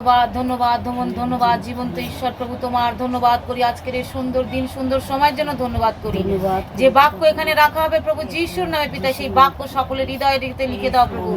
ধন্যবাদ ধন্যবাদ ধন্যবাদ জীবন্ত ঈশ্বর প্রভু তোমার ধন্যবাদ করি আজকের এই সুন্দর দিন সুন্দর সময়ের জন্য ধন্যবাদ করি। যে বাক্য এখানে রাখা হবে প্রভু যিশুর নামে পিতা, সেই বাক্য সকলের হৃদয়ে লিখে দাও প্রভু।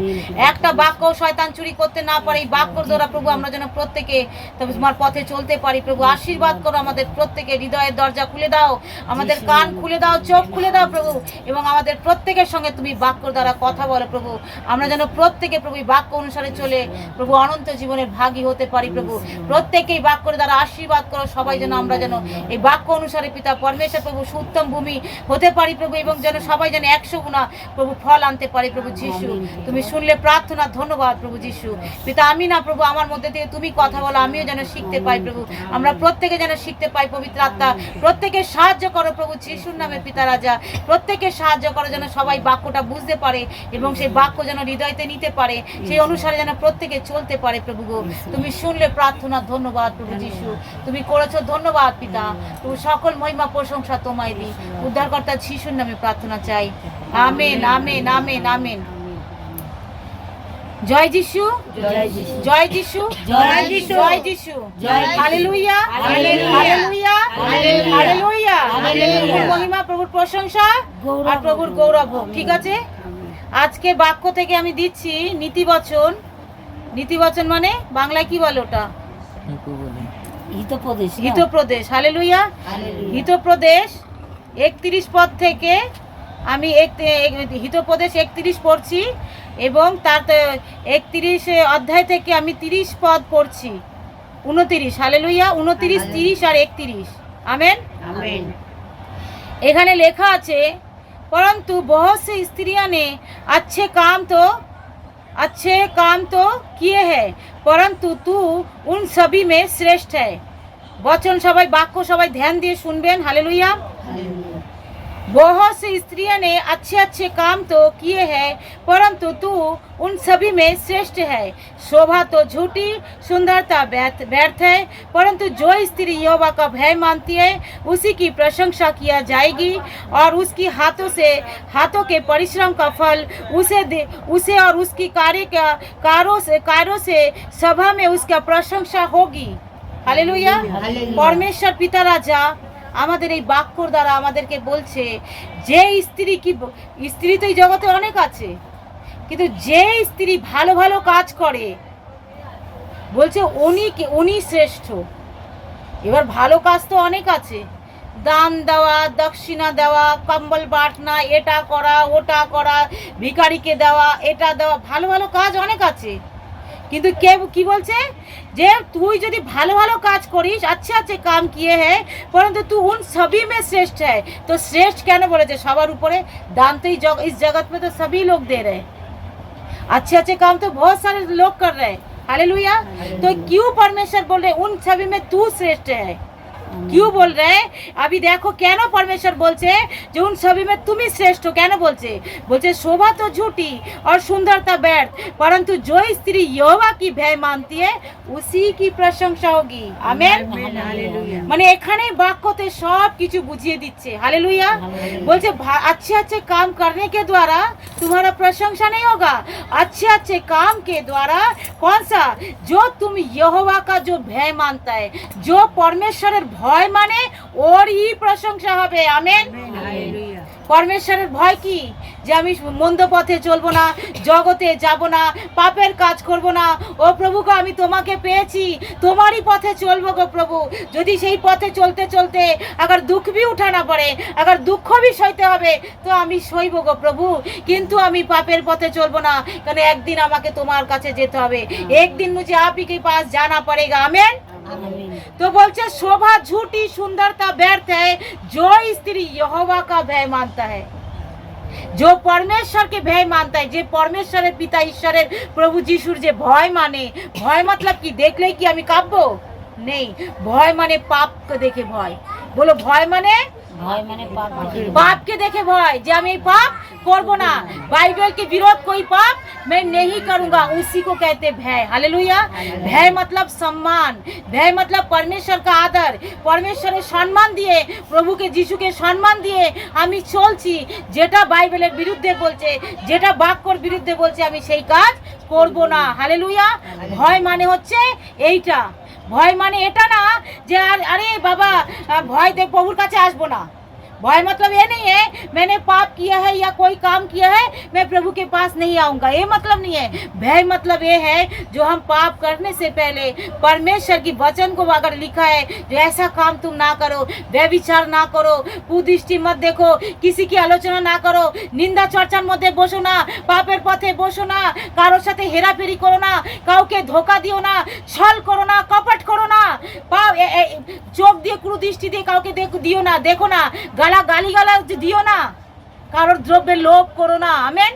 একটা বাক্য শয়তান চুরি করতে না পারে, এই বাক্যর দ্বারা প্রভু আমরা যেন প্রত্যেকে তোমার পথে চলতে পারি প্রভু। আশীর্বাদ করো আমাদের প্রত্যেকে, হৃদয়ের দরজা খুলে দাও, আমাদের কান খুলে দাও, চোখ খুলে দাও প্রভু, এবং আমাদের প্রত্যেকের সঙ্গে তুমি বাক্যর দ্বারা কথা বলো প্রভু। আমরা যেন প্রত্যেকে প্রভু বাক্য অনুসারে চলে প্রভু অনন্ত জীবনের ভাগী হতে পারি প্রভু। প্রত্যেকেই বাক্যের দ্বারা আশীর্বাদ করো সবাই, যেন আমরা যেন এই বাক্য অনুসারে পিতা পরমেশ্বর প্রভু সুত্তম ভূমি হতে পারি প্রভু, এবং যেন সবাই যেন 100 গুণা প্রভু ফল আনতে পারি প্রভু যিশু। তুমি শুনলে প্রার্থনা, ধন্যবাদ প্রভু যিশু পিতা। আমি না প্রভু, আমার মধ্যে থেকে তুমি কথা বলো, আমিও যেন শিখতে পাই প্রভু। আমরা প্রত্যেকে যেন শিখতে পাই পবিত্র আত্মা, প্রত্যেকে সাহায্য করো প্রভু যিশুর নামে পিতা রাজা। প্রত্যেকে সাহায্য করো যেন সবাই বাক্যটা বুঝতে পারে এবং সেই বাক্য যেন হৃদয়তে নিতে পারে, সেই অনুসারে যেন প্রত্যেকে চলতে পারে প্রভু গো। তুমি শুনলে প্রার্থনা, ধন্যবাদ প্রভু যিশু। তুমি করেছো, ধন্যবাদ পিতা। তুমি সকল মহিমা প্রশংসা তোমায় দিই, উদ্ধারকর্তা যিশুর নামে প্রার্থনা চাই, আমেন আমেন আমেন আমেন। জয় যিশু, জয় যিশু, জয় যিশু, জয় যিশু, জয় যিশু, হালেলুয়া হালেলুয়া হালেলুয়া হালেলুয়া। মহিমা প্রভুর প্রশংসা আর প্রভুর গৌরব হোক। ঠিক আছে, আজকে বাক্য থেকে আমি দিচ্ছি নীতিবচন। নীতিবচন মানে বাংলায় কি বলে ওটা? হিতোপদেশ। হিতোপদেশ, হালেলুয়া। হিতোপদেশ 31 পদ থেকে আমি হিতোপদেশ 31 পড়ছি, এবং তার 31 অধ্যায় থেকে আমি 30 পদ পড়ছি, 29, হালেলুয়া, 29, 30 আর 31। Amen amen. এখানে লেখা আছে, परंतु बहुत से स्त्रियां ने अच्छे काम तो किए हैं, परंतु तू उन सभी में श्रेष्ठ है। वचन सबाई बाक्য सबाई ध्यान दिए सुनबेन, हालेलुया। बहुत से स्त्रियों ने अच्छे काम तो किए हैं, परंतु तू उन सभी में श्रेष्ठ है। शोभा तो झूठी, सुंदरता व्यर्थ है, परंतु जो स्त्री यहोवा का भय मानती है उसी की प्रशंसा किया जाएगी, और उसकी हाथों के परिश्रम का फल उसे और उसकी कार्यों से सभा में उसका प्रशंसा होगी। हालेलुया। परमेश्वर पिता राजा আমাদের এই বাক্যর দ্বারা আমাদেরকে বলছে, যে স্ত্রী তো এই জগতে অনেক আছে, কিন্তু যে স্ত্রী ভালো ভালো কাজ করে বলছে উনি শ্রেষ্ঠ। এবার ভালো কাজ তো অনেক আছে, দান দেওয়া, দক্ষিণা দেওয়া, কম্বল বাটনা, এটা করা ওটা করা, ভিখারিকে দেওয়া, এটা দেওয়া, ভালো ভালো কাজ অনেক আছে। কিন্তু কে কি বলছে যে তুই যদি ভালো ভালো কাজ করিস, अच्छे काम किए हैं, परंतु तू उन सभी में श्रेष्ठ है। तो श्रेष्ठ কেন বলেছে? সবার উপরে दान तो इस जगत में तो सभी लोग दे रहे हैं, अच्छे काम तो बहुत सारे लोग कर रहे हैं, हालेलुया। तो क्यों परमेश्वर बोल रहे उन सभी में तू श्रेष्ठ है? क्यों बोल रहे हैं? अभी देखो কেন परमेश्वर बोलছে যে उन सभी में तुम ही श्रेष्ठ हो। কেন बोलছে शोभा तो झूठी और सुंदरता व्यर्थ, परंतु जो स्त्री यहोवा की भय मानती है उसी की प्रशंसा होगी। आमेन। মানে এখানে বাক্যতে সব কিছু বুঝিয়ে দিচ্ছে, हालेलुया। बोलছে अच्छे काम करने के द्वारा तुम्हारा प्रशंसा नहीं होगा, अच्छे काम के द्वारा कौन सा? जो तुम यहोवा का जो भय मानता है, जो परमेश्वरेर ভয় মানে ওরই প্রশংসা হবে। আমেন। পরমেশ্বরের ভয় কি? যে আমি মন্দ পথে চলবো না, জগতে যাব না, পাপের কাজ করব না। ও প্রভু গো, আমি তোমাকে পেয়েছি, তোমারই পথে চলবো গো প্রভু। যদি সেই পথে চলতে চলতে अगर दुख भी उठाना पड़े, अगर दुख भी সইতে হবে, তো আমি সইব গো প্রভু, কিন্তু আমি পাপের পথে চলবো না, কারণ একদিন আমাকে তোমার কাছে যেতে হবে, একদিন मुझे आप ही के पास जाना पड़ेगा। आमेन। तो बोलते शोभा झूठी, सुंदरता व्यर्थ है, जो स्त्री यहोवा का भय मानता है, जो परमेश्वर के भय मानता है, जे परमेश्वरेर पिता ईश्वरेर प्रभु যিশুর যে ভয় মানে, ভয় मतलब কি? দেখলেই কি আমি কাঁপবো? নেই। ভয় মানে পাপকে দেখে ভয়। বলো ভয় মানে? ভয় মানে পাপকে দেখে ভয়, যে আমি পাপ করব না। বাইবেल के विरोध कोई पाप मैं नहीं करूंगा, उसी को कहते भय। हालेलुया। भय मतलब सम्मान, भय मतलब परमेश्वर का आदर, परमेश्वरेर सम्मान दिए, प्रभु के যিশু के सम्मान दिए আমি চলছি, যেটা বাইবেলের বিরুদ্ধে বলছে, যেটা বাক্যর বিরুদ্ধে বলছে আমি সেই কাজ করব না। হালেলুয়া। ভয় মানে হচ্ছে এইটা, ভয় মানে এটা না যে আরে বাবা ভয় দেখ প্রভুর কাছে আসবো না। भय मतलब ये नहीं है मैंने पाप किया है या कोई काम किया है मैं प्रभु के पास नहीं आऊंगा, ये मतलब नहीं है। भय मतलब ये है जो हम पाप करने से पहले परमेश्वर की वचन को अगर लिखा है जो ऐसा काम तुम ना करो, व्यभिचार ना करो, कुदृष्टि मत देखो, किसी की आलोचना ना करो, निंदा चर्चार मध्य बसो ना, पापेर पथे बसो ना, कारोर साथे हेराफेरी करो ना, काउके धोखा दिओ ना, छल करो ना, कपट करो ना, चोख दिए कुदृष्टि दिए काउके दिओ ना, देखो ना, गाली गाला दिओ ना, कारोर द्रव्যের লোভ করো না। আমেন।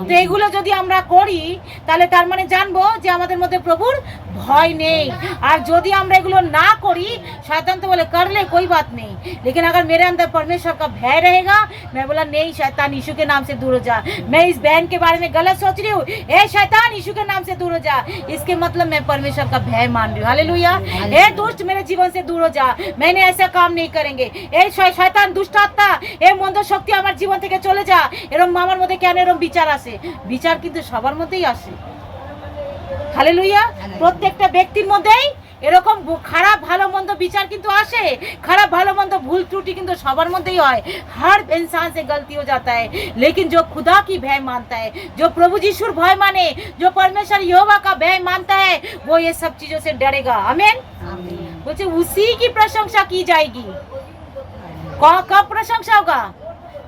তো এগুলো যদি আমরা করি তাহলে তার মানে জানবো যে আমাদের মধ্যে প্রভুর ভয় নেই। আর যদি আমরা এগুলো না করি, शैतान तो बोले कर ले कोई बात नहीं, लेकिन अगर मेरे अंदर परमेश्वर का भय रहेगा, मैं बोला नहीं शैतान यीशु के नाम से दूर हो जा, मैं इस बहन के बारे में गलत सोच रही हूँ, ए शैतान यीशु के नाम से दूर हो जा, इसके मतलब मैं परमेश्वर का भय मान रही हूँ। हालेलुया। ए दुष्ट मेरे जीवन से दूर हो जा, मैंने ऐसा काम नहीं करेंगे, ए शैतान दुष्ट आत्मा, ए मंद शक्ति আমার জীবন থেকে চলে যা। এরকম আমার মধ্যে কেন এরকম বিচার আসে? বিচার কিন্তু সবার মধ্যেই আসে। হালেলুয়া। প্রত্যেকটা ব্যক্তির মধ্যেই এরকম খারাপ ভালো মন্দ বিচার কিন্তু আসে, খারাপ ভালো মন্দ ভুল ত্রুটি কিন্তু সবার মধ্যেই হয়। हर इंसान से गलती हो जाता है, लेकिन जो खुदा की भय मानता है, जो प्रभु यीशुर भय माने, जो परमेश्वर यहोवा का भय मानता है, वो ये सब चीजों से डरेगा। आमीन। बोलते उसी की प्रशंसा की जाएगी। कब प्रशंसा होगा?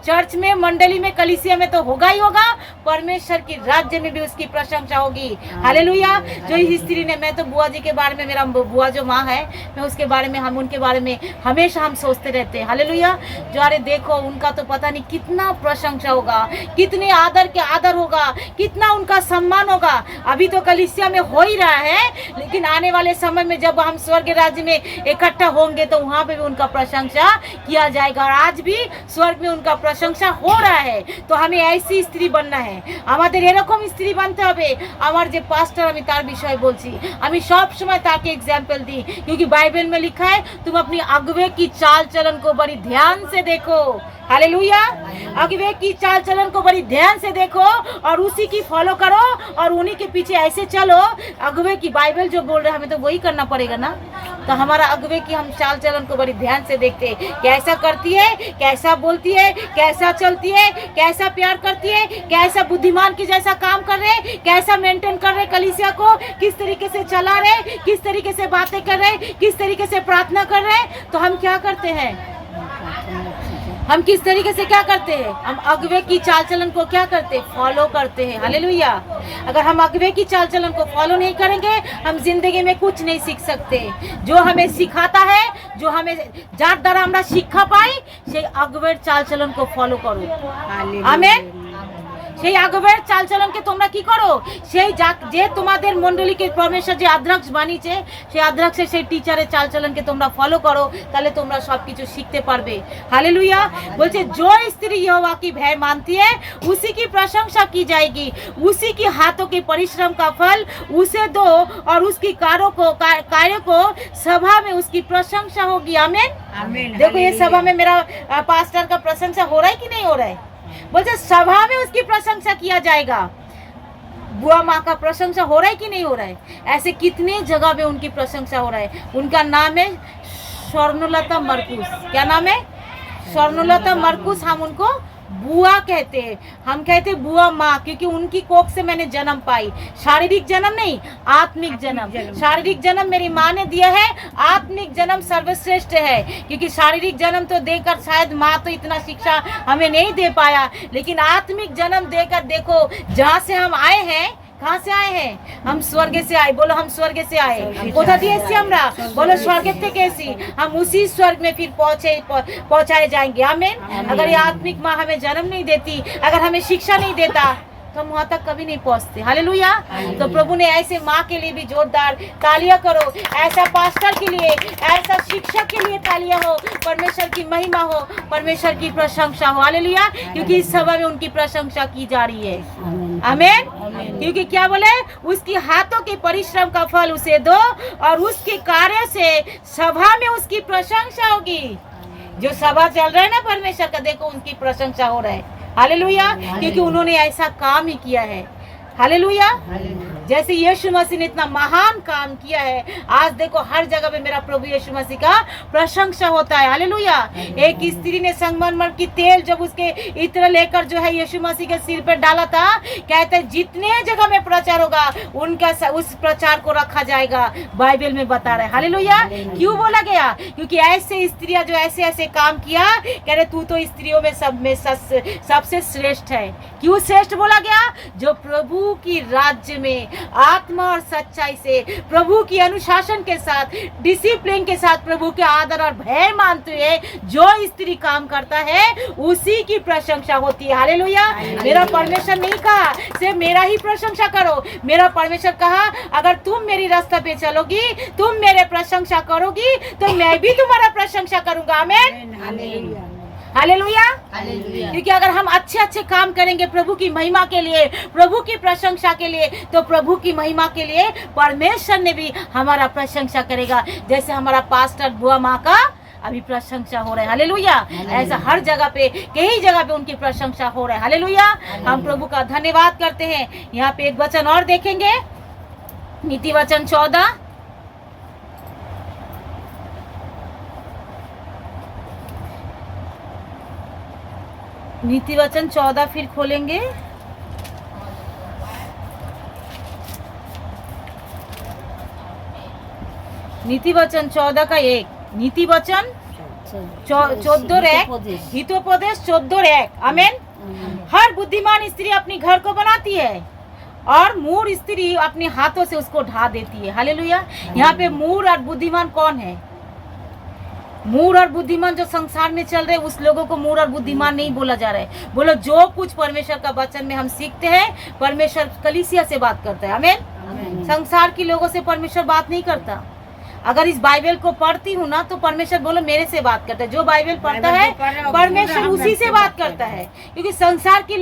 चर्च में, मंडली में, कलीसिया में तो होगा ही होगा, परमेश्वर की राज्य में भी उसकी प्रशंसा होगी। हालेलुया। जो इस स्त्री ने, मैं तो बुआ जी के बारे में, मेरा बुआ जो माँ है, मैं उसके बारे में, हम उनके बारे में हमेशा हम सोचते रहते हैं। हालेलुया। जो अरे देखो उनका तो पता नहीं कितना प्रशंसा होगा, कितने आदर के आदर होगा, कितना उनका सम्मान होगा। अभी तो कलीसिया में हो ही रहा है, लेकिन आने वाले समय में जब हम स्वर्ग राज्य में इकट्ठा होंगे तो वहाँ पे भी उनका प्रशंसा किया जाएगा। और आज भी स्वर्ग में उनका प्रशंसा हो रहा है। तो हमें ऐसी स्त्री बनना है, আমাদের এরকম স্ত্রী বানতে হবে। আমার যে পাস্টার আমি তার বিষয়ে বলছি, আমি সব সময় তাকে एग्जाम्पल दी, क्योंकि बाइबल में लिखा है तुम अपनी अगुवे की चाल चलन को बड़ी ध्यान से देखो। हालेलुया। अगुवे की चाल चलन को बड़ी ध्यान से देखो और उसी की फॉलो करो और उन्हीं के पीछे ऐसे चलो। अगुवे की बाइबल जो बोल रहे हैं हमें तो वही करना पड़ेगा ना। तो हमारा अगुवे की हम चाल चलन को बड़ी ध्यान से देखते हैं, कैसा करती है, कैसा बोलती है, कैसा चलती है, कैसा प्यार करती है, कैसा बुद्धिमान की जैसा काम कर रहे, कैसा मेंटेन कर रहे कलीसिया को, किस तरीके से चला रहे, किस तरीके से बातें कर रहे, किस तरीके से प्रार्थना कर रहे। तो हम क्या करते हैं, हम किस तरीके से क्या करते हैं, हम अगुवे की चाल चलन को क्या करते हैं, फॉलो करते हैं। हालेलुया। अगर हम अगुवे की चाल चलन को फॉलो नहीं करेंगे, हम जिंदगी में कुछ नहीं सीख सकते। जो हमें सिखाता है, जो हमें যার দ্বারা আমরা শিক্ষা পাই, সেই अगुवेर चाल चलन को फॉलो करो। आमीन। সেই আগবের চালচলনকে তোমরা কি করো, সেই যে তোমাদের মণ্ডলীকে পরমেশ্বর যে আদ্রাক্ষ বানিয়েছে, সেই আদ্রাক্ষের সেই টিচারের চালচলনকে তোমরা ফলো করো, তাহলে তোমরা সবকিছু শিখতে পারবে। হালেলুয়া। বলছে जो स्त्री यहोवा की भय मानती है उसी की प्रशंसा की जाएगी, उसी की हाथों के परिश्रम का फल उसे दो और उसकी कार्यों को सभा में उसकी प्रशंसा होगी। आमीन। देखो ये सभा में मेरा पास्टर का प्रशंसा हो रहा है कि नहीं हो रहा है? बोलते सभा में उसकी प्रशंसा किया जाएगा। बुआ माँ का प्रशंसा हो रहा है कि नहीं हो रहा है? ऐसे कितने जगह में उनकी प्रशंसा हो रहा है। उनका नाम है स्वर्णलता मरकुस। क्या नाम है? स्वर्णलता मरकुस। हम उनको बुआ कहते हैं, हम कहते हैं बुआ माँ, क्योंकि उनकी कोख से मैंने जन्म पाई। शारीरिक जन्म नहीं, आत्मिक जन्म। शारीरिक जन्म मेरी माँ ने दिया है, आत्मिक जन्म सर्वश्रेष्ठ है। क्योंकि शारीरिक जन्म तो देकर शायद माँ तो इतना शिक्षा हमें नहीं दे पाया, लेकिन आत्मिक जन्म देकर देखो जहाँ से हम आए हैं, कहाँ से आए हैं, हम स्वर्ग से आए। बोलो हम स्वर्ग से आए। कोथा दिए एसी हमरा, बोलो स्वर्ग থেকে এসি। हम उसी स्वर्ग में फिर पहुंचाए जाएंगे। आमीन। अगर ये आत्मिक माँ हमें जन्म नहीं देती, अगर हमें शिक्षा नहीं देता, तो हम वहाँ तक कभी नहीं पहुँचते। हालेलुया। तो प्रभु ने ऐसे माँ के लिए भी जोरदार तालियां करो, ऐसा पास्टर के लिए, ऐसा शिक्षक के लिए तालियां हो, परमेश्वर की महिमा हो, परमेश्वर की प्रशंसा हो। हालेलुया। क्योंकि इस सभा में उनकी प्रशंसा की जा रही है। आमीन। क्योंकि क्या बोले, उसकी हाथों के परिश्रम का फल उसे दो और उसके कार्य से सभा में उसकी प्रशंसा होगी। जो सभा चल रहा है ना परमेश्वर का, देखो उनकी प्रशंसा हो रहा है। हालेलुया। क्योंकि उन्होंने ऐसा काम ही किया है। हालेलुया। जैसे यीशु मसीह ने इतना महान काम किया है, आज देखो हर जगह पे मेरा प्रभु यीशु मसीह का प्रशंसा होता है। हालेलुया। एक स्त्री ने संगमरमर की तेल जब उसके इत्र लेकर जो है यीशु मसीह के सिर पर डाला था, कहते हैं जितने जगह में प्रचार होगा उनका उस प्रचार को रखा जाएगा। बाइबल में बता रहे। हालेलुया। क्यों बोला गया? क्योंकि ऐसे स्त्रियां जो ऐसे ऐसे काम किया, कह रहे तू तो स्त्रियों में सब में सबसे श्रेष्ठ है। क्यों श्रेष्ठ बोला गया? जो प्रभु की राज्य में आत्मा और सच्चाई से, प्रभु की अनुशासन के साथ, डिसिप्लिन के साथ, प्रभु के आदर और भय मानते हुए जो स्त्री काम करता है उसी की प्रशंसा होती है। हालेलुया। मेरा परमेश्वर नहीं कहा सिर्फ मेरा ही प्रशंसा करो, मेरा परमेश्वर कहा अगर तुम मेरी रास्ता पे चलोगी, तुम मेरे प्रशंसा करोगी, तो मैं भी तुम्हारा प्रशंसा करूंगा। आमीन। हालेलुया। क्योंकि अगर हम अच्छे अच्छे काम करेंगे प्रभु की महिमा के लिए, प्रभु की प्रशंसा के लिए, तो प्रभु की महिमा के लिए परमेश्वर ने भी हमारा प्रशंसा करेगा। जैसे हमारा पास्टर बुआ माँ का अभी प्रशंसा हो रहा है। हालेलुया। ऐसा हर जगह पे, कई जगह पे उनकी प्रशंसा हो रहा है। हालेलुया। हम प्रभु का धन्यवाद करते हैं। यहाँ पे एक वचन और देखेंगे, नीति वचन 14, नीति वचन 14 फिर खोलेंगे। नीति वचन 14 का 1, नीति वचन 14 हितोपदेश 14। आमीन। हर बुद्धिमान स्त्री अपनी घर को बनाती है और मूढ़ स्त्री अपने हाथों से उसको ढा देती है। हालेलुया। यहाँ पे मूढ़ और बुद्धिमान कौन है? मूढ़ और बुद्धिमान जो संसार में चल रहे उस लोगों को मूढ़ और बुद्धिमान नहीं बोला जा रहा है। बोलो जो कुछ परमेश्वर का वचन में हम सीखते हैं, परमेश्वर कलीसिया से बात करता है। आमीन। संसार के लोगों से परमेश्वर बात नहीं करता। अगर इस बाइबल को पढ़ती हूँ ना, तो परमेश्वर बोलो मेरे से बात करता है। जो बाइबल पढ़ता है परमेश्वर उसी से बात करता है। क्योंकि संसार के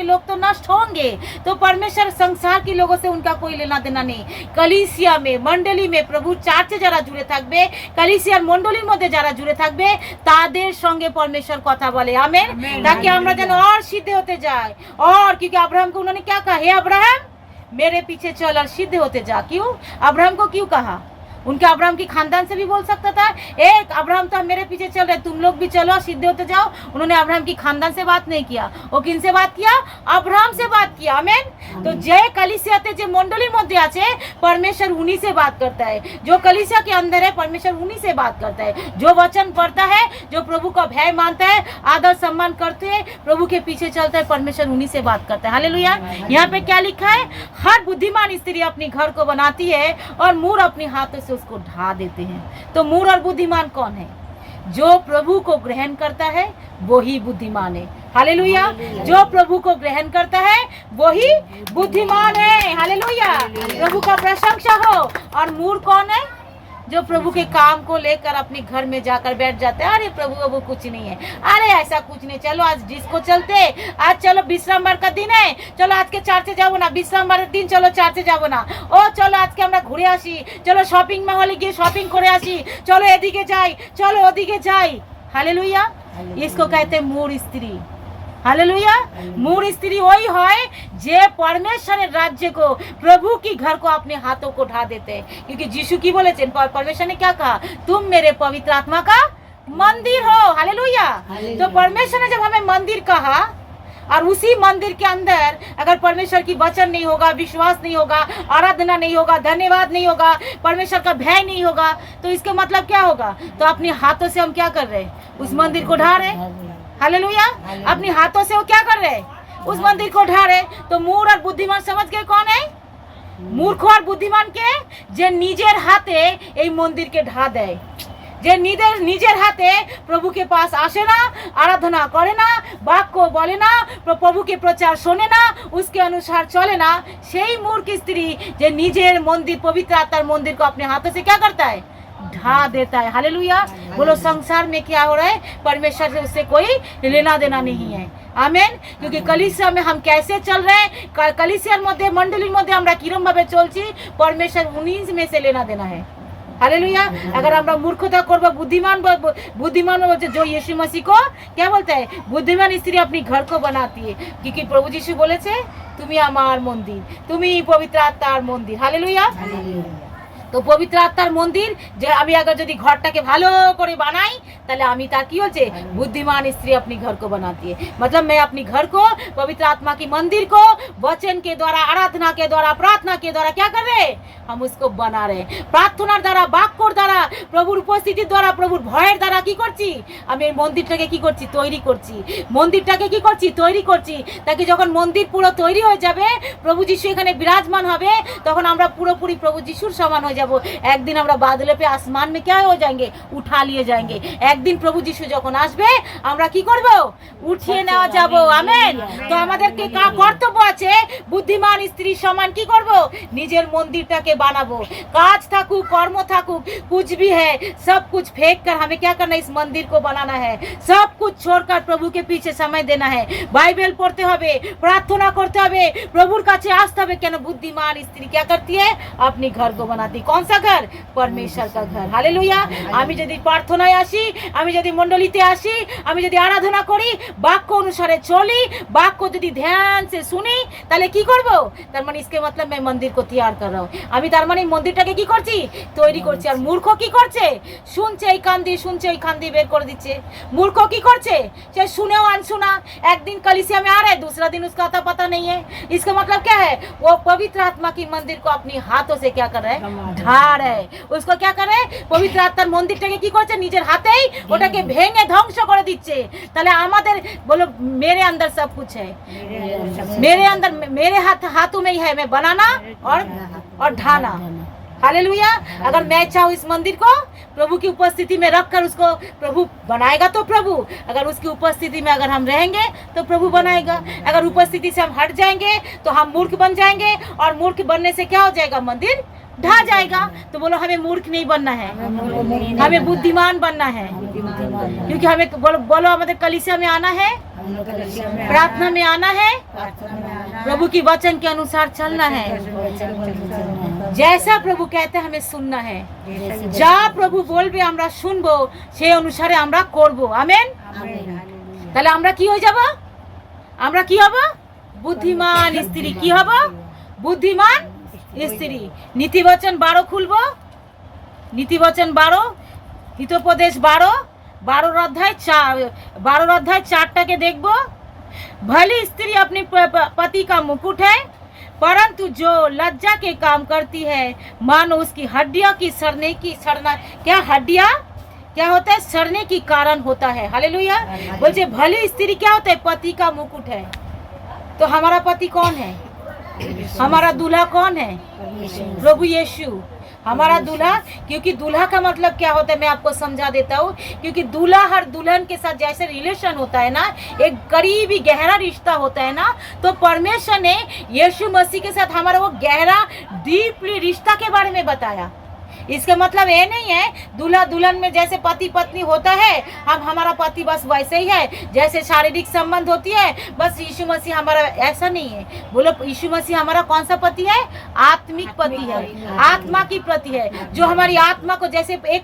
लोग तो नष्ट होंगे, तो परमेश्वर संसार के लोगों से उनका कोई लेना देना नहीं। कलीसिया में, मंडली में प्रभु चार्चे যারা জুড়ে থাকবে, কলিসিয়ার মণ্ডলীর মধ্যে যারা জুড়ে থাকবে তাদের সঙ্গে परमेश्वर কথা বলে। आमीन। ताकि আমরা যেন और सिद्ध होते जाए। और क्योंकि अब्राहम को उन्होंने क्या कहा, हे अब्राहम मेरे पीछे चल और सिद्ध होते जा। क्यों? अब्राहम को क्यों कहा? उनके अब्राहम की खानदान से भी बोल सकता था, एक अब्राहम तो मेरे पीछे चल रहे, तुम लोग भी चलो सिद्ध होते जाओ। उन्होंने अब्राहम की खानदान से बात नहीं किया। वो किन से बात किया? अब्राहम से बात किया। आमीन। तो जय कलीसियाते जो मंडली मध्य आछे परमेश्वर उन्हीं से बात करता है। जो कलीसिया के अंदर है परमेश्वर उन्हीं से बात करता है। जो वचन पढ़ता है, जो प्रभु का भय मानता है, आदर सम्मान करते हैं, प्रभु के पीछे चलता है, परमेश्वर उन्हीं से बात करता है। हालेलुया। यहाँ पे क्या लिखा है? हर बुद्धिमान स्त्री अपनी घर को बनाती है और मूढ़ अपने हाथों से उसको ढा देते हैं। तो मूढ़ और बुद्धिमान कौन है? जो प्रभु को ग्रहण करता है वो ही बुद्धिमान है। हालेलुया। जो प्रभु को ग्रहण करता है वो ही बुद्धिमान है। हालेलुया। प्रभु का प्रशंसा हो। और मूढ़ कौन है? जो प्रभु के काम को लेकर अपने घर में जाकर बैठ जाते हैं, अरे प्रभु वो कुछ नहीं है, अरे ऐसा कुछ नहीं, चलो आज डिस्को चलते, आज चलो विश्रामबार का दिन है, चलो आज के चार्चे जाबो ना, विश्रामबार दिन चलो चार्चे जाबो ना, ओ चलो आज के আমরা ঘুরে আসি, চলো শপিং মলে গিয়ে শপিং করে আসি, চলো এদিকে যাই, চলো ওদিকে যাই। हालेलुया। इसको कहते हैं मूढ़ स्त्री। हालेलुया। मूढ़ स्त्री वही है जे परमेश्वर राज्य को, प्रभु की घर को अपने हाथों को ढा देते हैं। क्योंकि यीशु की बोले, परमेश्वर ने क्या कहा? तुम मेरे पवित्र आत्मा का मंदिर हो। हालेलुया। तो परमेश्वर ने जब हमें मंदिर कहा, और उसी मंदिर के अंदर अगर परमेश्वर की वचन नहीं होगा, विश्वास नहीं होगा, आराधना नहीं होगा, धन्यवाद नहीं होगा, परमेश्वर का भय नहीं होगा, तो इसका मतलब क्या होगा? तो अपने हाथों से हम क्या कर रहे हैं? उस मंदिर को ढा रहे। हालेलुया। अपने हाथों से वो क्या कर रहे? उस मंदिर को ढा रहे। तो मूढ़ और बुद्धिमान समझ गए कौन है? मूर्ख और बुद्धिमान के जे निजेर हाथे এই মন্দিরকে ঢা দেয়। যে নিজের হাতে প্রভুকে পাশ আসে না, আরাধনা করে না, বাক্য বলে না, প্রভুকে প্রচার শোনে না, उसके अनुसार चले ना, সেই मूर्ख स्त्री যে নিজের मंदिर पवित्र आत्मार मंदिर को अपने हाथों से क्या करता है, ढा देता है। हालेलुया। बोलो संसार में क्या हो रहा है, परमेश्वर से उससे कोई लेना देना नहीं है। आमेन। क्योंकि कलिसिया में हम कैसे चल रहे हैं, कलिसियार मध्य मंडलीर मध्य আমরা কিরম ভাবে চলছি, परमेश्वर उन्हीं में से लेना देना है। हालेलुया। अगर আমরা मूर्खता করব, बुद्धिमान जो यीशु मसीह को क्या बोलता है, बुद्धिमान स्त्री अपनी घर को बनाती है, क्योंकि प्रभु यीशु বলেছে তুমি আমার মন্দির, তুমি পবিত্র আত্মার মন্দির। हालेलुया। তো পবিত্র আত্মার মন্দির যে আমি अगर যদি ঘরটাকে ভালো করে বানাই, তাহলে আমি তার কি হচ্ছে, बुद्धिमान स्त्री अपनी घर को बनाती है। मतलब मैं अपनी घर को, पवित्र आत्मा की मंदिर को वचन के द्वारा, आराधना के द्वारा, प्रार्थना के द्वारा क्या कर रहे, हम उसको बना रहे। প্রার্থনার দ্বারা, বাক্যর দ্বারা, প্রভুর উপস্থিতির দ্বারা, প্রভুর ভয়ের দ্বারা কি করছি, আমি এই মন্দিরটাকে কি করছি, তৈরি করছি। মন্দিরটাকে কি করছি, তৈরি করছি। তাকে যখন মন্দির পুরো তৈরি হয়ে যাবে, প্রভু যিশু এখানে বিরাজমান হবে, তখন আমরা পুরোপুরি প্রভু যিশুর সমান হয়ে যাব। एक दिन আমরা বাদলে पे आसमान में क्या हो जाएंगे, उठा लिए जाएंगे। एक दिन प्रभु যিশু যখন আসবে, আমরা কি করব, উঠিয়ে নেওয়া যাব। আমেন। তো আমাদেরকে কর্তব্য আছে, বুদ্ধিমান স্ত্রী সমান কি করব, নিজের মন্দিরটাকে বানাবো। কাজ থাকুক, কর্ম থাকুক, कुछ भी है, सब कुछ फेंक कर हमें क्या करना है, इस मंदिर को बनाना है। सब कुछ छोड़कर प्रभु के पीछे समय देना है। बाइबल पढ़ते হবে, प्रार्थना करते হবে, प्रभुर কাছে আসতে হবে। কেন, বুদ্ধিমান স্ত্রী क्या करती है, अपनी घर को बनाती। कौन सा घर, परमेश्वर का घर। हालेलुया। আমি যদি প্রার্থনায় আসি, আমি যদি মণ্ডলীতে আসি, আমি যদি আরাধনা করি, বাক্য অনুসারে চলি, বাক্য যদি ধ্যান से सुनी, তাহলে কি করব, তার মানে इसके मतलब मैं मंदिर को तैयार कर रहा हूं। আমি তার মানে মন্দিরটাকে কি করছি, তৈরি করছি। আর মূর্খ কি করছে, শুনছে এই কান দিয়ে, শুনছে এই কান দিয়ে বের করে দিচ্ছে। মূর্খ কি করছে, সে শুনেও अनसुना, एक दिन कलीसिया में आ रहा है, दूसरा दिन उसका अता पता नहीं है। इसका मतलब क्या है, वो पवित्र आत्मा की मंदिर को अपनी हाथों से क्या कर रहा है, ढा रहा है। उसको क्या कर रहा है, पवित्र आत्मार मंदिरটাকে কি করছে, নিজের হাতেই ওটাকে ভেঙে ধ্বংস করে দিচ্ছে। তাহলে আমাদের बोलो, मेरे अंदर सब कुछ है, मेरे अंदर, मेरे हाथों में ही है, मैं बनाना और ढाना। हालेलुया। अगर मैं चाहूँ इस मंदिर को प्रभु की उपस्थिति में रखकर, उसको प्रभु बनाएगा तो प्रभु, अगर उसकी उपस्थिति में अगर हम रहेंगे तो प्रभु बनाएगा। अगर उपस्थिति से हम हट जाएंगे तो हम मूर्ख बन जाएंगे, और मूर्ख बनने से क्या हो जाएगा, मंदिर ढा जाएगा। तो बोलो, हमें मूर्ख नहीं बनना है, हमें बुद्धिमान बनना है। क्योंकि हमें बोलो हमारे कलीसिया में आना है, प्रार्थना में आना है, प्रभु की वचन के अनुसार चलना है। जैसा प्रभु कहते हैं हमें सुनना है। যা প্রভু বলবে আমরা শুনবো, সেই অনুসারে আমরা করব। আমেন। তাহলে আমরা কি হয়ে যাব, আমরা কি হব, বুদ্ধিমান স্ত্রী। কি হব, বুদ্ধিমান স্ত্রী। নীতিবচন 12 খুলবো, নীতিবচন 12, হিতোপদেশ 12 অধ্যায় 4টাকে দেখবো। भली स्त्री अपने पति का मुकुट है, परंतु जो लज्जा के काम करती है, मानो उसकी हड्डियों की सड़ने क्या हड्डियां क्या होता है, सड़ने की कारण होता है। हालेलुया। बोलते भली स्त्री क्या होता है, पति का मुकुट है। तो हमारा पति कौन है, हमारा दूल्हा कौन है, प्रभु यीशु हमारा दूल्हा। क्योंकि दूल्हा का मतलब क्या होता है, मैं आपको समझा देता हूँ। क्योंकि दूल्हा हर दुल्हन के साथ जैसे रिलेशन होता है ना, एक करीबी गहरा रिश्ता होता है ना, तो परमेश्वर ने यीशु मसीह के साथ हमारा वो गहरा डीपली रिश्ता के बारे में बताया। इसका मतलब ये नहीं है दूल्हा दुल्हन में जैसे पति पत्नी होता है, हमारा पति बस वैसे ही है, जैसे शारीरिक संबंध होती है, बस यीशु मसीह हमारा ऐसा नहीं है। बोलो, यीशु मसीह हमारा कौन सा पति है, आत्मिक पति है, आत्मा की पति है। जो हमारी आत्मा को, जैसे एक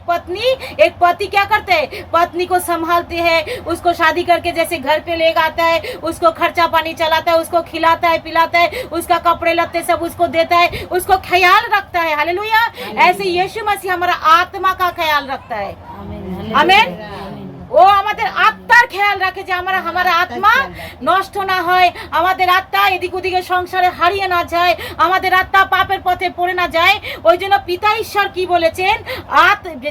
पति क्या करते हैं, पत्नी को संभालते हैं, उसको शादी करके जैसे घर पे ले आता है, उसको खर्चा पानी चलाता है, उसको खिलाता है पिलाता है, उसका कपड़े लत्ते सब उसको देता है, उसको ख्याल रखता है। हालेलुया। ऐसे यीशु मसीह हमारा आत्मा का ख्याल रखता है। आमेन। ও আমাদের আত্মার খেয়াল রাখে যে हमारा आत्मा নষ্ট না হয়, আমাদের আত্মা এদিক ওদিকে সংসারে হারিয়ে না যায়, আমাদের আত্মা পাপের পথে পড়ে না যায়। ওই জন্য পিতা ईश्वर की बोलेছেন,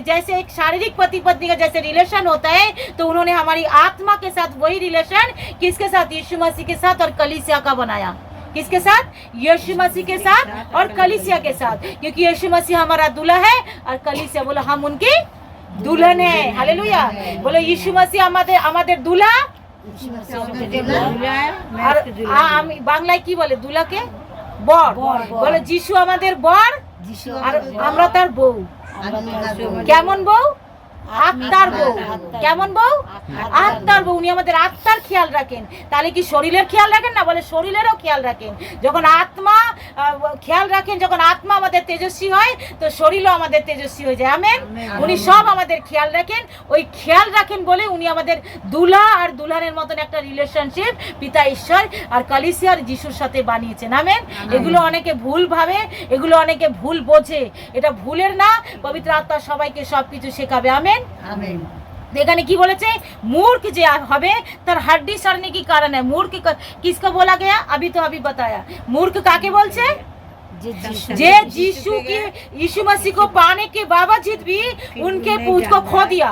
जैसे एक शारीरिक पति पत्नी का जैसे रिलेशन होता है, तो उन्होंने हमारी आत्मा के साथ वही रिलेशन किसके साथ, यीशु मसीह के साथ और कलीसिया का बनाया। किसके साथ, यीशु मसीह के साथ और कलीसिया के साथ। क्योंकि यीशु मसीह हमारा दूल्हा है और कलीसिया, बोलो हम उनकी দুলহন है हालेलुया बोलो यीशु मसीह আমাদের দুলা আর আমি বাংলায় কি বলে দুলাকে বর বলে যিশু আমাদের বর আর আমরা তার বউ কেমন বউ আত্মার বউ কেমন বউ আত্মার বউ উনি আমাদের আত্মার খেয়াল রাখেন তাহলে কি শরীরের খেয়াল রাখেন না বলে শরীরেরও খেয়াল রাখেন যখন আত্মা খেয়াল রাখেন যখন আত্মা আমাদের তেজস্বী হয় তো শরীরও আমাদের তেজস্বী হয়ে যায় আমেন উনি সব আমাদের খেয়াল রাখেন ওই খেয়াল রাখেন বলে উনি আমাদের দুলা আর দুলহানের মতন একটা রিলেশনশিপ পিতা ঈশ্বর আর কালিসিয়া আর যিশুর সাথে বানিয়েছেন আমেন এগুলো অনেকে ভুল ভাবে এগুলো অনেকে ভুল বোঝে এটা ভুলের না পবিত্র আত্মা সবাইকে সবকিছু শেখাবে আমেন এখানে কি বলেছে मूर्ख যে হবে তার हड्डी सड़ने की कारण है मूर्ख किसको बोला गया अभी बताया मूर्ख काके बोलছে जे यीशु मसीह को पाने के बावजूद भी उनके पूछ को खो दिया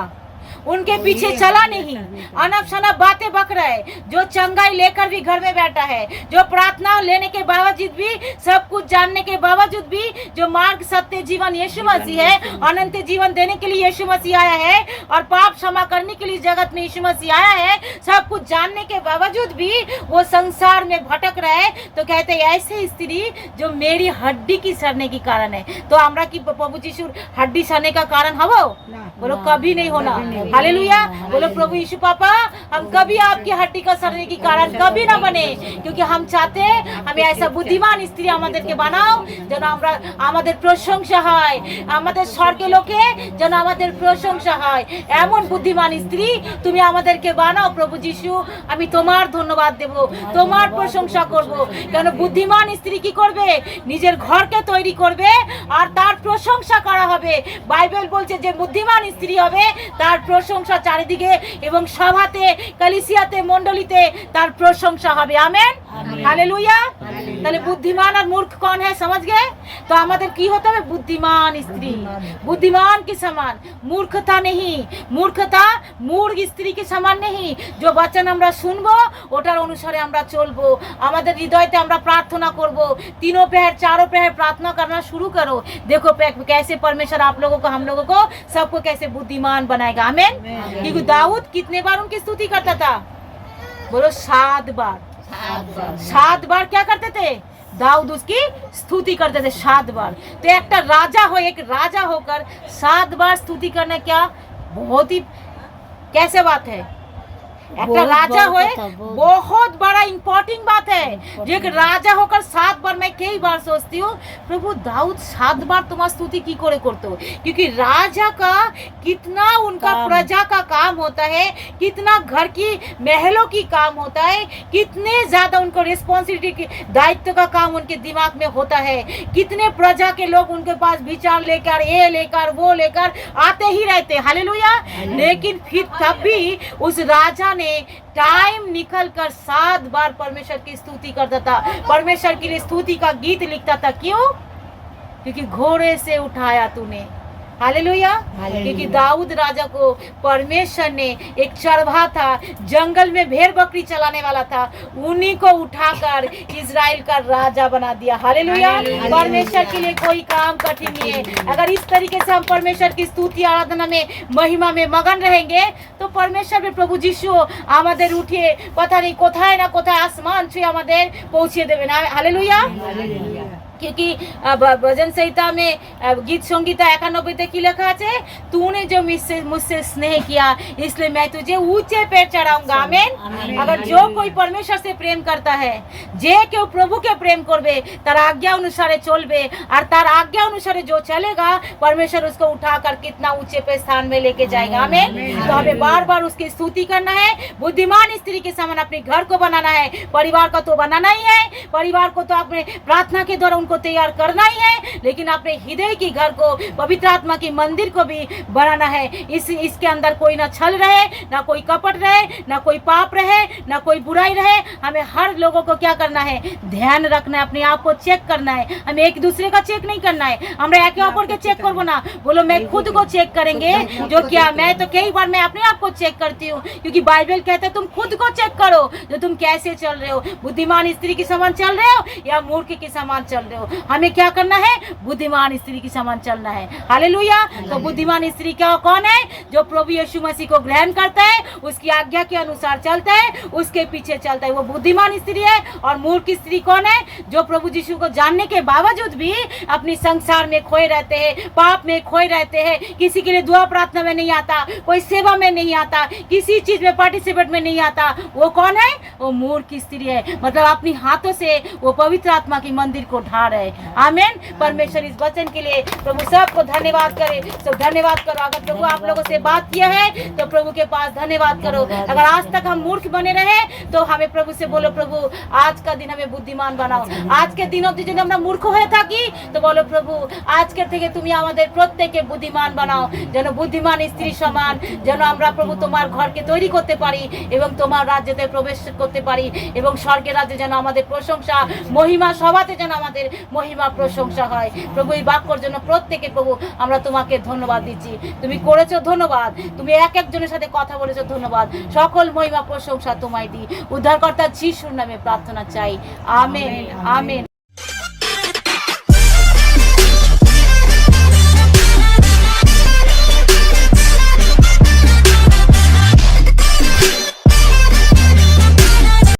उनके पीछे चला नहीं अनब शनब बातें बक रहा है जो चंगाई लेकर भी घर में बैठा है जो प्रार्थना लेने के बावजूद भी सब कुछ जानने के बावजूद भी जो मार्ग सत्य जीवन यीशु मसीह है अनंत जीवन देने के लिए यीशु मसीह आया है और पाप क्षमा करने के लिए जगत में यीशु मसीह आया है सब कुछ जानने के बावजूद भी वो संसार में भटक रहा है तो कहते हैं ऐसे स्त्री जो मेरी हड्डी की सड़ने की कारण है तो हमरा की प्रभु यीशुर हड्डी सड़ने का कारण हवो बोलो कभी नहीं होना हालेलुया बोलो प्रभु यीशु पापा हम कभी आपकी हड्डी का सड़ने के कारण कभी ना बने क्योंकि हम चाहते हैं हमें ऐसा बुद्धिमान स्त्री আমাদেরকে বানাও যেন আমরা আমাদের প্রশংসা হয় আমাদের স্বর্গের লোকে যেন আমাদের প্রশংসা হয় এমন বুদ্ধিমান স্ত্রী তুমি আমাদেরকে বানাও প্রভু যিশু আমি তোমার ধন্যবাদ দেব তোমার প্রশংসা করব কেন বুদ্ধিমান স্ত্রী কি করবে নিজের ঘরকে তৈরি করবে আর তার প্রশংসা করা হবে বাইবেল বলছে যে বুদ্ধিমান স্ত্রী হবে তার প্রশংসা চারিদিকে এবং সভাতে কালিসিয়াতে মণ্ডলীতে তার প্রশংসা হবে আমেন हालेलुया তাহলে বুদ্ধিমান আর মূর্খ कौन है समझ गए तो আমাদের কি হতে হবে বুদ্ধিমান স্ত্রী बुद्धिमान के समान मूर्खता नहीं मूर्खता मूर्ख स्त्री के समान नहीं जो वचन আমরা শুনবো ওটার অনুসারে আমরা চলবো আমাদের হৃদয়তে আমরা প্রার্থনা করব तीनों पहर चारों पहर प्रार्थना करना शुरू करो देखो कैसे परमेश्वर आप लोगों को हम लोगों को सबको कैसे बुद्धिमान बनाएगा आमीन क्योंकि दाऊद कितने बार उनकी स्तुति करता था बोलो 7 बार क्या करते थे दाऊद उसकी स्तुति करते थे 7 बार तो एक राजा होकर 7 बार स्तुति करना क्या बहुत ही कैसे बात है एक राजा होए बहुत बड़ा इम्पोर्टेंट बात है जो एक राजा होकर 7 बार मैं कई बार सोचती हूँ प्रभु दाऊद 7 बार तुम्हारी स्तुति की करे करते हो क्योंकि राजा का कितना उनका प्रजा का काम होता है कितना घर की महलों की काम होता है कितने ज्यादा उनको रिस्पॉन्सिबिलिटी दायित्व का काम उनके दिमाग में होता है कितने प्रजा के लोग उनके पास विचार लेकर ये लेकर वो लेकर आते ही रहते हालेलुया लेकिन फिर तब भी उस राजा ने टाइम निकल कर 7 बार परमेश्वर की स्तुति करता था परमेश्वर के लिए स्तुति का गीत लिखता था क्यों क्योंकि घोड़े से उठाया तूने हालेलुया क्योंकि दाऊद राजा को परमेश्वर ने एक चरवाहा था जंगल में भेड़ बकरी चलाने वाला था उन्हीं को उठाकर इजराइल का राजा बना दिया हालेलुया परमेश्वर के लिए कोई काम कठिन नहीं है अगर इस तरीके से हम परमेश्वर की स्तुति आराधना में महिमा में मगन रहेंगे तो परमेश्वर में प्रभु যিশু আমাদের উঠিয়ে पता नहीं কোথায় না কোথায় আসমান ছুঁয়ে আমাদের পৌঁছে দেবে না हालेलुया क्योंकि भजन संहिता में गीत संगीता 91 की लिखा है तूने जो मुझसे स्नेह किया इसलिए मैं तुझे ऊंचे पे चढ़ाऊंगा आमीन अगर जो कोई परमेश्वर से प्रेम करता है जे केउ प्रभु के प्रेम करबे तार आज्ञा अनुसार चलबे और तार आज्ञा अनुसार जो चलेगा परमेश्वर उसको उठाकर कितना ऊंचे पे स्थान में लेके जाएगा आमीन तो हमें बार बार उसकी स्तुति करना है बुद्धिमान स्त्री के समान अपने घर को बनाना है परिवार को तो बनाना ही है परिवार को तो अपने प्रार्थना के द्वारा को तैयार करना ही है लेकिन अपने हृदय के घर को पवित्र आत्मा के मंदिर को भी बनाना है इसके अंदर कोई ना छल रहे ना कोई कपट रहे ना कोई पाप रहे ना कोई बुराई रहे हमें हर लोगों को क्या करना है ध्यान रखना है अपने आप को चेक करना है हमें एक दूसरे का चेक नहीं करना है हमरा एके अपर के चेक करबो ना बोलो मैं खुद को चेक करेंगे जो क्या मैं तो कई बार मैं अपने आप को चेक करती हूँ क्योंकि बाइबल कहता है तुम खुद को चेक करो जो तुम कैसे चल रहे हो बुद्धिमान स्त्री के समान चल रहे हो या मूर्ख के समान चल रहे हो हो। हमें क्या करना है? बुद्धिमान स्त्री के समान चलना है। हालेलुया। तो बुद्धिमान स्त्री क्या कौन है? जो प्रभु यीशु मसीह को ग्रहण करता है, उसकी आज्ञा के अनुसार चलता है, उसके पीछे चलता है, वो बुद्धिमान स्त्री है। और मूर्ख स्त्री कौन है? जो प्रभु यीशु को जानने के बावजूद भी अपनी संसार में खोए रहते हैं, पाप में खोए रहते हैं, किसी के लिए दुआ प्रार्थना में नहीं आता, कोई सेवा में नहीं आता, किसी चीज में पार्टिसिपेट में नहीं आता। वो कौन है? वो मूर्ख स्त्री है। मतलब अपनी हाथों से वो पवित्र आत्मा की मंदिर को ढा रहे। आमीन। परमेश्वर इस वचन के लिए प्रभु सबको धन्यवाद करे। सब धन्यवाद करो। अगर प्रभु आप लोगों से बात किया है तो प्रभु के पास धन्यवाद करो। अगर आज तक हम मूर्ख बने रहे तो हमें प्रभु से बोलो, प्रभु आज का दिन हमें बुद्धिमान बनाओ। आज के दिन অবধি যদি আমরা মূর্খ হয়ে থাকি তো বলো, প্রভু আজকে থেকে তুমি আমাদের প্রত্যেককে বুদ্ধিমান বানাও, যেন বুদ্ধিমান স্ত্রী সমান যেন আমরা প্রভু তোমার ঘরকে তৈরি করতে পারি এবং তোমার রাজ্যতে প্রবেশ করতে পারি এবং স্বর্গের রাজ্যে যেন আমাদের প্রশংসা মহিমা সভাতে যেন আমাদের মহিমা প্রশংসা হয়। প্রভু এই বাক্যর জন্য প্রত্যেকে প্রভু আমরা তোমাকে ধন্যবাদ দিচ্ছি। তুমি করেছো, ধন্যবাদ। তুমি এক একজনের সাথে কথা বলেছো, ধন্যবাদ। সকল মহিমা প্রশংসা তোমায় দিই। উদ্ধারকর্তা যিশুর নামে প্রার্থনা চাই। Amen, amen.